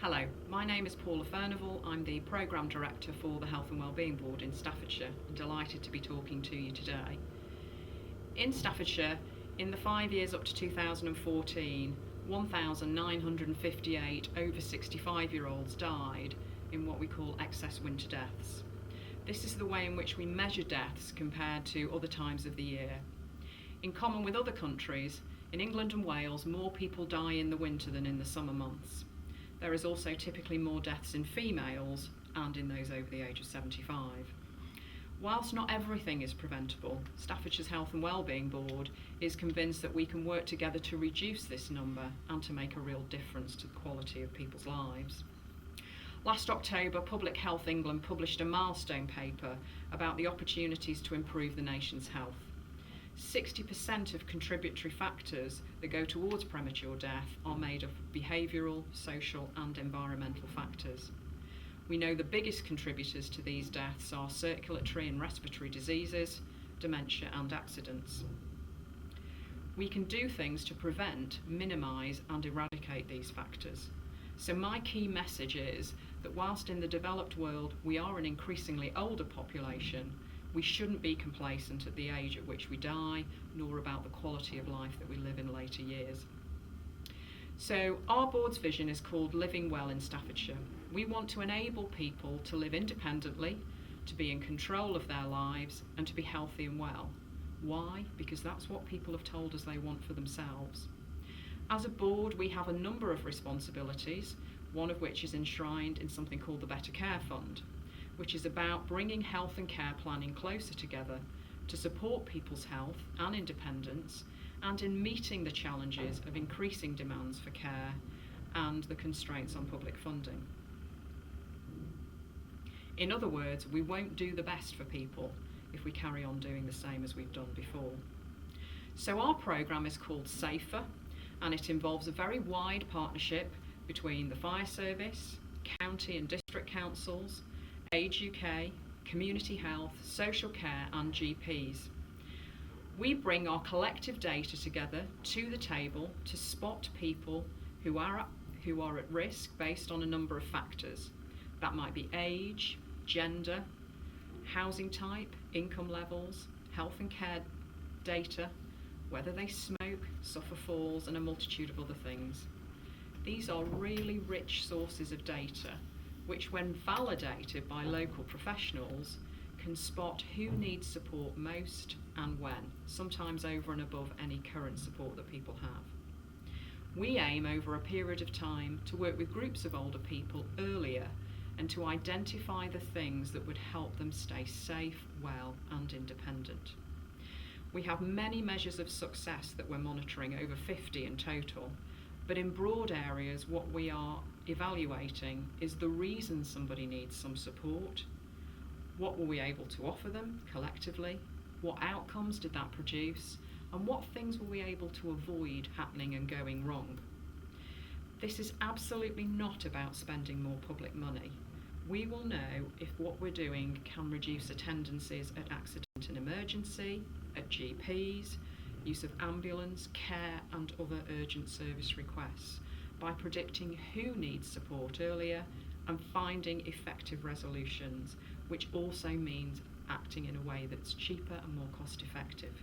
Hello, my name is Paula Furnival. I'm the Programme Director for the Health and Wellbeing Board in Staffordshire. I'm delighted to be talking to you today. In Staffordshire, in the 5 years up to 2014, 1,958 over 65-year-olds died in what we call excess winter deaths. This is the way in which we measure deaths compared to other times of the year. In common with other countries, in England and Wales, more people die in the winter than in the summer months. There is also typically more deaths in females and in those over the age of 75. Whilst not everything is preventable, Staffordshire's Health and Wellbeing Board is convinced that we can work together to reduce this number and to make a real difference to the quality of people's lives. Last October, Public Health England published a milestone paper about the opportunities to improve the nation's health. 60% of contributory factors that go towards premature death are made of behavioural, social and environmental factors. We know the biggest contributors to these deaths are circulatory and respiratory diseases, dementia and accidents. We can do things to prevent, minimise and eradicate these factors. So my key message is that whilst in the developed world we are an increasingly older population, we shouldn't be complacent at the age at which we die, nor about the quality of life that we live in later years. So our board's vision is called Living Well in Staffordshire. We want to enable people to live independently, to be in control of their lives and to be healthy and well. Why? Because that's what people have told us they want for themselves. As a board, we have a number of responsibilities, one of which is enshrined in something called the Better Care Fund, which is about bringing health and care planning closer together to support people's health and independence and in meeting the challenges of increasing demands for care and the constraints on public funding. In other words, we won't do the best for people if we carry on doing the same as we've done before. So our programme is called Safer, and it involves a very wide partnership between the fire service, county and district councils, Age UK, community health, social care and GPs. We bring our collective data together to the table to spot people who are at risk based on a number of factors. That might be age, gender, housing type, income levels, health and care data, whether they smoke, suffer falls and a multitude of other things. These are really rich sources of data which, when validated by local professionals, can spot who needs support most and when, sometimes over and above any current support that people have. We aim over a period of time to work with groups of older people earlier and to identify the things that would help them stay safe, well and independent. We have many measures of success that we're monitoring, over 50 in total, but in broad areas what we are evaluating is the reason somebody needs some support, what were we able to offer them collectively, what outcomes did that produce, and what things were we able to avoid happening and going wrong. This is absolutely not about spending more public money. We will know if what we're doing can reduce attendances at accident and emergency, at GPs, use of ambulance, care and other urgent service requests by predicting who needs support earlier and finding effective resolutions, which also means acting in a way that's cheaper and more cost effective.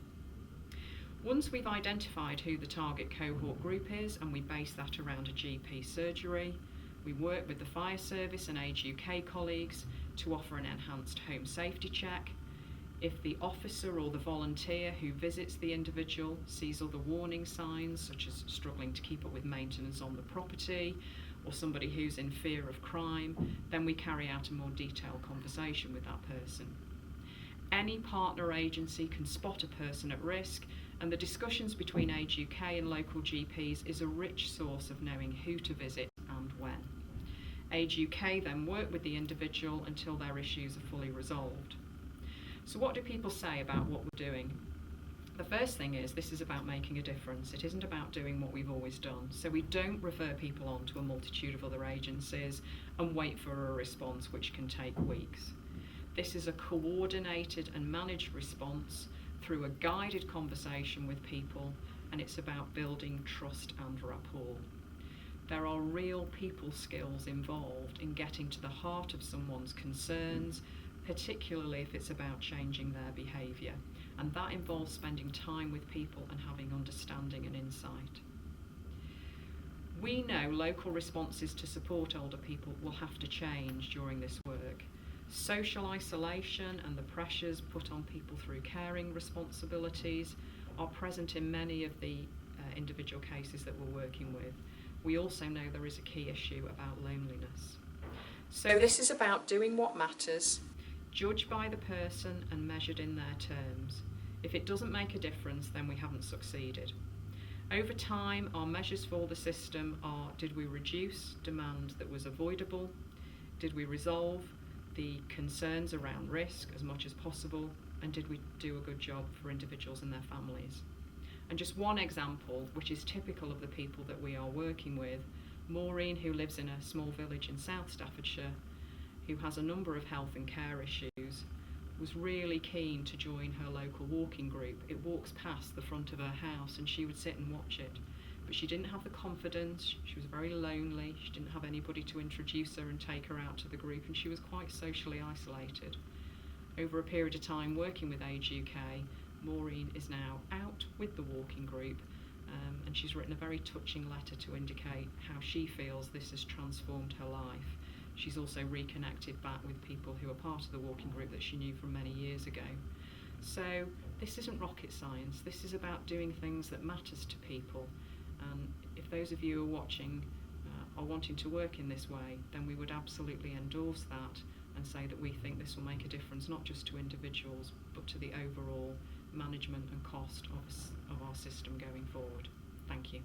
Once we've identified who the target cohort group is and we base that around a GP surgery, we work with the fire service and Age UK colleagues to offer an enhanced home safety check. If the officer or the volunteer who visits the individual sees other warning signs, such as struggling to keep up with maintenance on the property, or somebody who's in fear of crime, then we carry out a more detailed conversation with that person. Any partner agency can spot a person at risk, and the discussions between Age UK and local GPs is a rich source of knowing who to visit and when. Age UK then work with the individual until their issues are fully resolved. So what do people say about what we're doing? The first thing is this is about making a difference. It isn't about doing what we've always done. So we don't refer people on to a multitude of other agencies and wait for a response which can take weeks. This is a coordinated and managed response through a guided conversation with people, and it's about building trust and rapport. There are real people skills involved in getting to the heart of someone's concerns, particularly if it's about changing their behaviour. And that involves spending time with people and having understanding and insight. We know local responses to support older people will have to change during this work. Social isolation and the pressures put on people through caring responsibilities are present in many of the individual cases that we're working with. We also know there is a key issue about loneliness. So this is about doing what matters, judged by the person and measured in their terms. If it doesn't make a difference, then we haven't succeeded. Over time, our measures for the system are: did we reduce demand that was avoidable? Did we resolve the concerns around risk as much as possible? And did we do a good job for individuals and their families? And just one example, which is typical of the people that we are working with, Maureen, who lives in a small village in South Staffordshire, who has a number of health and care issues, was really keen to join her local walking group. It walks past the front of her house and she would sit and watch it. But she didn't have the confidence, she was very lonely, she didn't have anybody to introduce her and take her out to the group, and she was quite socially isolated. Over a period of time working with Age UK, Maureen is now out with the walking group, and she's written a very touching letter to indicate how she feels this has transformed her life. She's also reconnected back with people who are part of the walking group that she knew from many years ago. So this isn't rocket science, this is about doing things that matters to people. And if those of you who are watching are wanting to work in this way, then we would absolutely endorse that and say that we think this will make a difference not just to individuals but to the overall management and cost of our system going forward. Thank you.